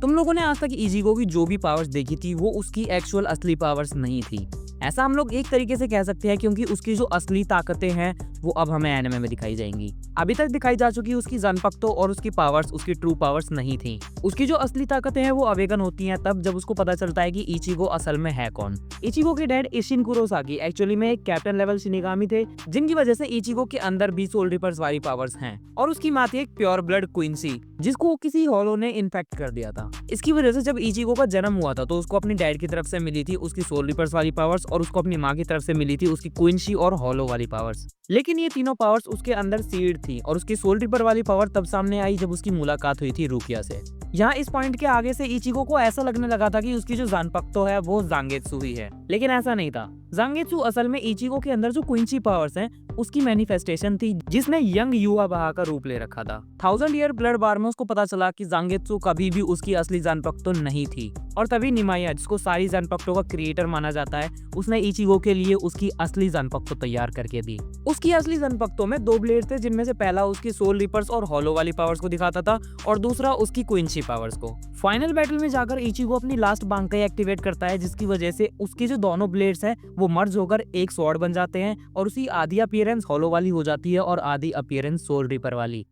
तुम लोगों ने आज तक इचिगो की जो भी पावर्स देखी थी वो उसकी एक्चुअल असली पावर्स नहीं थी। ऐसा हम लोग एक तरीके से कह सकते हैं, क्योंकि उसकी जो असली ताकतें हैं वो अब हमें एनिमे में दिखाई जाएंगी। अभी तक दिखाई जा चुकी उसकी जनपक्तो और उसकी पावर्स उसकी ट्रू पावर्स नहीं थी। उसकी जो असली ताकतें हैं वो अवेगन होती हैं तब जब उसको पता चलता है कि इचिगो असल में है कौन। इचिगो के डैड इशिन कुरोसाकी एक्चुअली में एक कैप्टन लेवल शिनिगामी थे, जिनकी वजह से इचिगो के अंदर भी सोल रिपर्स वाली पावर्स हैं। और उसकी माँ थी एक प्योर ब्लड क्वींसी, जिसको किसी हॉलो ने इन्फेक्ट कर दिया था। इसकी वजह से जब इचिगो का जन्म हुआ था तो उसको अपनी डैड की तरफ से मिली थी उसकी सोल रिपर्स वाली पावर्स, और उसको अपनी माँ की तरफ से मिली थी उसकी क्वींसी और हॉलो वाली पावर्स। लेकिन ये तीनों पावर्स उसके अंदर सीड थी, और उसकी सोल रिपर वाली पावर तब सामने आई जब उसकी मुलाकात हुई थी रुकिया से। यहाँ इस पॉइंट के आगे से इचिगो को ऐसा लगने लगा था कि उसकी जो जानपक्तो है वो जांगेत्सु ही है, लेकिन ऐसा नहीं था। जांगेत्सु असल में इचिगो के अंदर जो क्वींसी पावर्स हैं उसकी मैनिफेस्टेशन थी, जिसने यंग युवा बहा का रूप ले रखा था। 1000 ईयर ब्लड बार में उसको पता चला कि जांगेत्सु कभी भी उसकी असली जानपक्तो नहीं थी, और तभी निमाया, जिसको सारी जानपक्तो का क्रिएटर माना जाता है, उसने इचिगो के लिए उसकी असली जानपक्तो तैयार करके दी। उसकी असली जानपक्तो में 2 ब्लेड थे, जिनमें से पहला उसकी सोल रिपर्स और हॉलो वाली पावर्स को दिखाता था, और दूसरा उसकी क्वींसी पावर्स को। फाइनल बैटल में जाकर इचिगो अपनी लास्ट बांकाई एक्टिवेट करता है, जिसकी वजह से उसकी जो दोनों ब्लेड्स हैं वो मर्ज होकर एक स्वॉर्ड बन जाते हैं, और उसी आधी अपीयरेंस हॉलो वाली हो जाती है और आधी अपीयरेंस सोल रिपर वाली।